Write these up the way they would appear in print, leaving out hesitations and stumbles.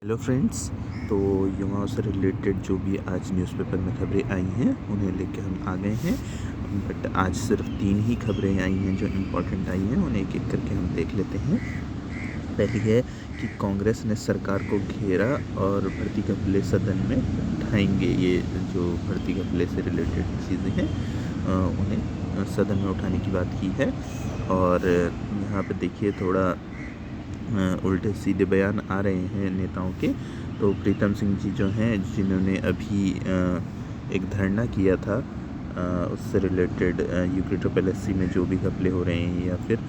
Hello friends. तो युवाओं से रिलेटेड जो भी आज न्यूज़पेपर में खबरें आई हैं उन्हें लेके हम आ गए हैं। बट आज सिर्फ 3 ही खबरें आई हैं जो इम्पोर्टेंट आई हैं, उन्हें एक-एक करके हम देख लेते हैं। पहली है कि कांग्रेस ने सरकार को घेरा और भर्ती घपले सदन में उठाएंगे। ये जो भर्ती घपले से रिलेटेड चीज़ें हैं उन्हें सदन में उठाने की बात की है। और यहाँ पे देखिए थोड़ा उल्टे सीधे बयान आ रहे हैं नेताओं के। तो प्रीतम सिंह जी जो हैं, जिन्होंने अभी एक धरना किया था उससे रिलेटेड यूपी में जो भी घपले हो रहे हैं, या फिर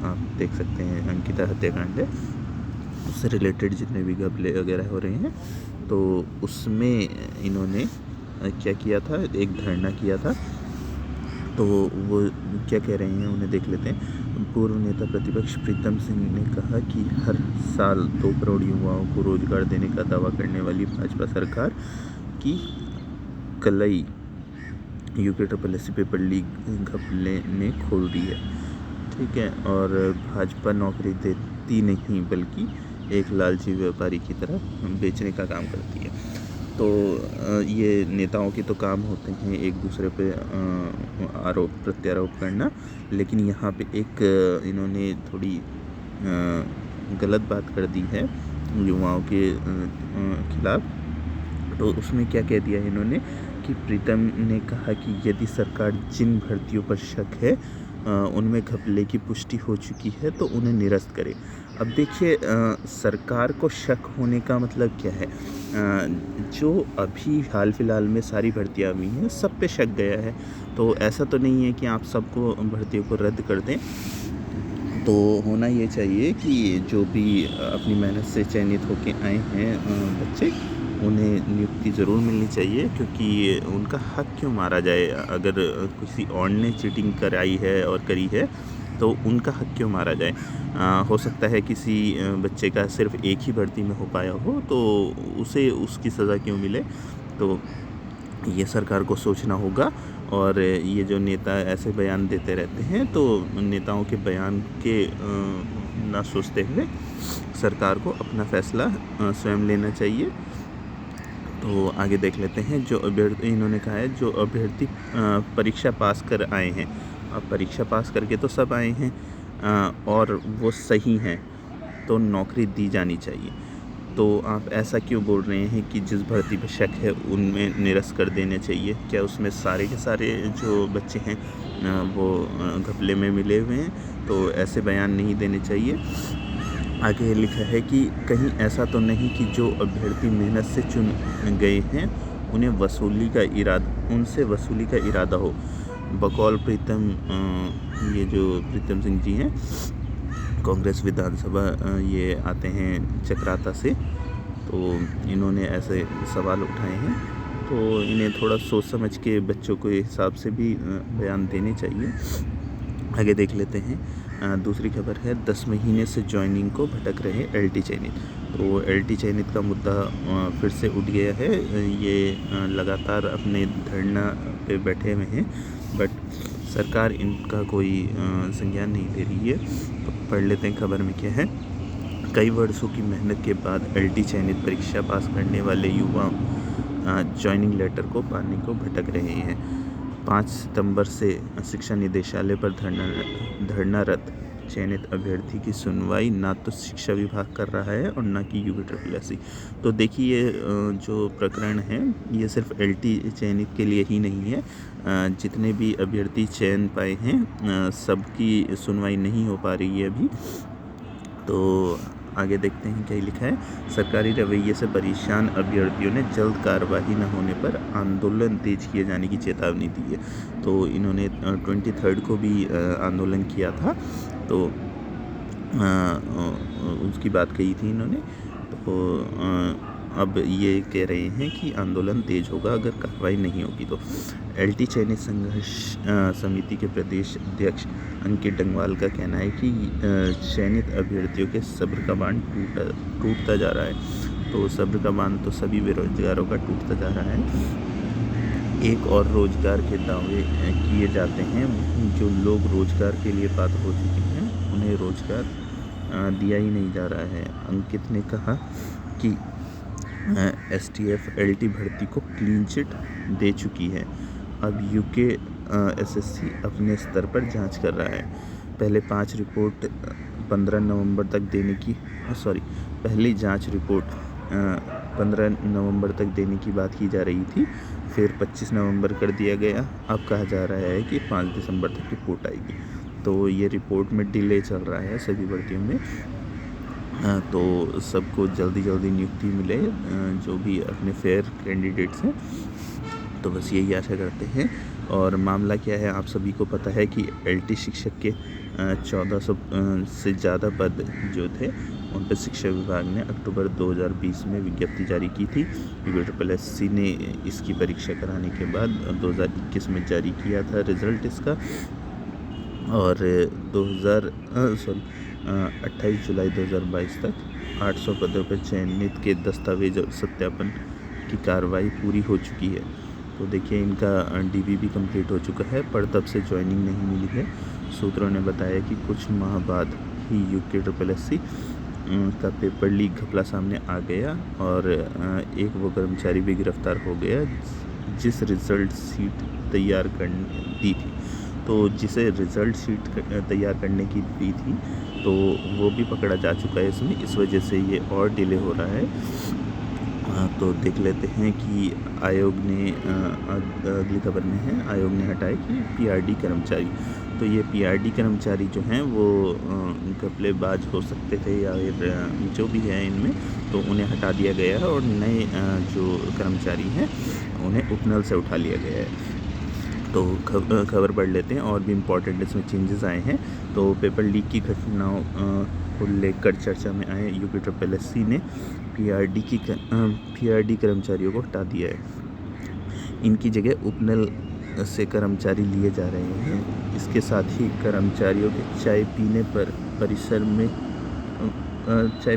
आप देख सकते हैं अंकिता हत्याकांड है, उससे रिलेटेड जितने भी घपले वगैरह हो रहे हैं, तो उसमें इन्होंने क्या किया था, एक धरना किया था। तो वो क्या कह रहे हैं उन्हें देख लेते हैं। पूर्व नेता प्रतिपक्ष प्रीतम सिंह ने कहा कि हर साल 2 करोड़ युवाओं को रोजगार देने का दावा करने वाली भाजपा सरकार की कलई यूपी पेपर लीक घपले ने खोल दी है। ठीक है। और भाजपा नौकरी देती नहीं बल्कि एक लालची व्यापारी की तरह बेचने का काम करती है। तो ये नेताओं के तो काम होते हैं एक दूसरे पे आरोप प्रत्यारोप करना, लेकिन यहाँ पे एक इन्होंने थोड़ी गलत बात कर दी है युवाओं के खिलाफ। तो उसमें क्या कह दिया है इन्होंने कि प्रीतम ने कहा कि यदि सरकार जिन भर्तियों पर शक है उनमें घपले की पुष्टि हो चुकी है तो उन्हें निरस्त करे। अब देखिए सरकार को शक होने का मतलब क्या है? जो अभी हाल फिलहाल में सारी भर्तियां हुई हैं सब पे शक गया है। तो ऐसा तो नहीं है कि आप सबको भर्तियों को रद्द कर दें। तो होना ये चाहिए कि जो भी अपनी मेहनत से चयनित होके आए हैं बच्चे, उन्हें नियुक्ति ज़रूर मिलनी चाहिए, क्योंकि उनका हक क्यों मारा जाए? अगर किसी और ने चीटिंग कराई है और करी है तो उनका हक क्यों मारा जाए? हो सकता है किसी बच्चे का सिर्फ एक ही भर्ती में हो पाया हो, तो उसे उसकी सज़ा क्यों मिले? तो ये सरकार को सोचना होगा। और ये जो नेता ऐसे बयान देते रहते हैं, तो नेताओं के बयान के ना सोचते हुए सरकार को अपना फैसला स्वयं लेना चाहिए। तो आगे देख लेते हैं। जो अभ्यर्थी, इन्होंने कहा है जो अभ्यर्थी परीक्षा पास कर आए हैं, अब परीक्षा पास करके तो सब आए हैं और वो सही हैं, तो नौकरी दी जानी चाहिए। तो आप ऐसा क्यों बोल रहे हैं कि जिस भर्ती पे शक है उनमें निरस्त कर देने चाहिए? क्या उसमें सारे के सारे जो बच्चे हैं वो घपले में मिले हुए हैं? तो ऐसे बयान नहीं देने चाहिए। आगे लिखा है कि कहीं ऐसा तो नहीं कि जो अभ्यर्थी मेहनत से चुन गए हैं उनसे वसूली का इरादा हो। बकौल प्रीतम, ये जो प्रीतम सिंह जी हैं, कांग्रेस विधानसभा ये आते हैं चक्राता से, तो इन्होंने ऐसे सवाल उठाए हैं। तो इन्हें थोड़ा सोच समझ के बच्चों के हिसाब से भी बयान देने चाहिए। आगे देख लेते हैं। दूसरी खबर है 10 महीने से जॉइनिंग को भटक रहे एलटी चयनित। तो एलटी चयनित का मुद्दा फिर से उठ गया है। ये लगातार अपने धरना पे बैठे हुए हैं, बट सरकार इनका कोई संज्ञान नहीं ले रही है। तो पढ़ लेते हैं खबर में क्या है। कई वर्षों की मेहनत के बाद एलटी चयनित परीक्षा पास करने वाले युवा जॉइनिंग लेटर को पाने को भटक रहे हैं। 5 सितंबर से शिक्षा निदेशालय पर धरनारत चयनित अभ्यर्थी की सुनवाई ना तो शिक्षा विभाग कर रहा है और ना कि यूपी। तो देखिए जो प्रकरण है ये सिर्फ एलटी चयनित के लिए ही नहीं है। जितने भी अभ्यर्थी चयन पाए हैं सबकी सुनवाई नहीं हो पा रही है अभी। तो आगे देखते हैं क्या लिखा है। सरकारी रवैये से परेशान अभ्यर्थियों ने जल्द कार्रवाई न होने पर आंदोलन तेज किए जाने की चेतावनी दी है। तो इन्होंने 23 को भी आंदोलन किया था, तो उसकी बात कही थी इन्होंने। तो अब ये कह रहे हैं कि आंदोलन तेज होगा अगर कार्रवाई नहीं होगी तो। एलटी चयनित संघर्ष समिति के प्रदेश अध्यक्ष अंकित डंगवाल का कहना है कि चयनित अभ्यर्थियों के सब्र का बांध टूटता जा रहा है। तो सब्र का बांध तो सभी बेरोजगारों का टूटता जा रहा है। एक और रोजगार के दावे किए जाते हैं। जो लोग रोजगार के लिए पात्र हो चुके हैं उन्हें रोजगार दिया ही नहीं जा रहा है। अंकित ने कहा कि STF LT भर्ती को क्लीन चिट दे चुकी है। अब यूके SSC अपने स्तर पर जांच कर रहा है। पहले 5 रिपोर्ट 15 नवंबर तक देने की पहली जांच रिपोर्ट 15 नवंबर तक देने की बात की जा रही थी, फिर 25 नवंबर कर दिया गया। अब कहा जा रहा है कि 5 दिसंबर तक रिपोर्ट आएगी। तो ये रिपोर्ट में डिले चल रहा है सभी भर्तियों में। तो सबको जल्दी नियुक्ति मिले जो भी अपने फेयर कैंडिडेट्स हैं, तो बस यही आशा करते हैं। और मामला क्या है आप सभी को पता है कि LT शिक्षक के 1400 से ज़्यादा पद जो थे उन पर शिक्षा विभाग ने अक्टूबर 2020 में विज्ञप्ति जारी की थी। UPSSC ने इसकी परीक्षा कराने के बाद 2021 में जारी किया था रिज़ल्ट इसका, और 28 जुलाई 2022 तक 800 पदों पर चयनित के दस्तावेज और सत्यापन की कार्रवाई पूरी हो चुकी है। तो देखिए इनका DV भी कंप्लीट हो चुका है, पर तब से ज्वाइनिंग नहीं मिली है। सूत्रों ने बताया कि कुछ माह बाद ही UPSSC का पेपर लीक घपला सामने आ गया और एक वो कर्मचारी भी गिरफ्तार हो गया जिस रिज़ल्ट शीट तैयार करने दी थी। तो जिसे रिज़ल्ट शीट तैयार करने की दी थी तो वो भी पकड़ा जा चुका है इसमें, इस वजह से ये और डिले हो रहा है। तो देख लेते हैं कि आयोग ने अगली खबर में है, आयोग ने हटाए कि PRD कर्मचारी। तो ये PRD कर्मचारी जो हैं वो घपलेबाज हो सकते थे या फिर जो भी है इनमें, तो उन्हें हटा दिया गया है और नए जो कर्मचारी हैं उन्हें उपनल से उठा लिया गया है। तो खबर पढ़ लेते हैं और भी इम्पोर्टेंट इसमें चेंजेस आए हैं। तो पेपर लीक की घटनाओं को लेकर चर्चा में आए UPSSC ने PRD कर्मचारियों को हटा दिया है। इनकी जगह उपनल से कर्मचारी लिए जा रहे हैं। इसके साथ ही कर्मचारियों के चाय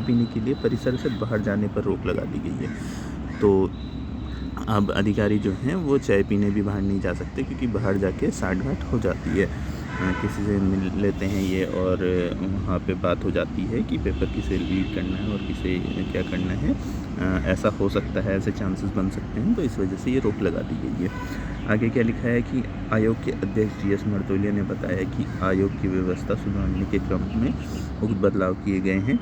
पीने के लिए परिसर से बाहर जाने पर रोक लगा दी गई है। तो अब अधिकारी जो हैं वो चाय पीने भी बाहर नहीं जा सकते, क्योंकि बाहर जाके साठ-गांठ हो जाती है। किसी से मिल लेते हैं ये और वहाँ पे बात हो जाती है कि पेपर किसे रीड करना है और किसे क्या करना है। ऐसा हो सकता है, ऐसे चांसेस बन सकते हैं, तो इस वजह से ये रोक लगा दी गई है। आगे क्या लिखा है कि आयोग के अध्यक्ष GS मर्तोलिया ने बताया कि आयोग की व्यवस्था सुधारने के क्रम में उक्त बदलाव किए गए हैं।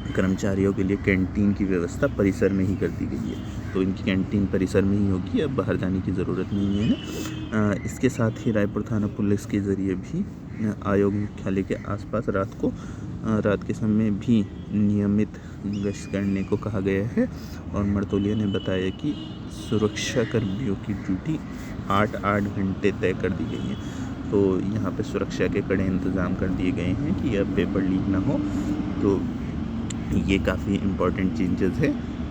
कर्मचारियों के लिए कैंटीन की व्यवस्था परिसर में ही कर दी गई है। तो इनकी कैंटीन परिसर में ही होगी, अब बाहर जाने की ज़रूरत नहीं है। इसके साथ ही रायपुर थाना पुलिस के ज़रिए भी आयोग मुख्यालय के आसपास रात के समय भी नियमित गश्त करने को कहा गया है। और मर्तोलिया ने बताया कि सुरक्षा कर्मियों की ड्यूटी 8 घंटे तय कर दी गई है। तो यहाँ पे सुरक्षा के कड़े इंतज़ाम कर दिए गए हैं कि अब पेपर लीक ना हो। तो ये काफ़ी इम्पॉर्टेंट चेंजेस है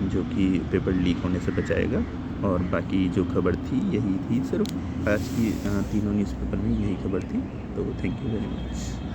जो कि पेपर लीक होने से बचाएगा। और बाकी जो खबर थी यही थी, सिर्फ आज की तीनों न्यूज़पेपर में यही खबर थी। तो थैंक यू वेरी मच।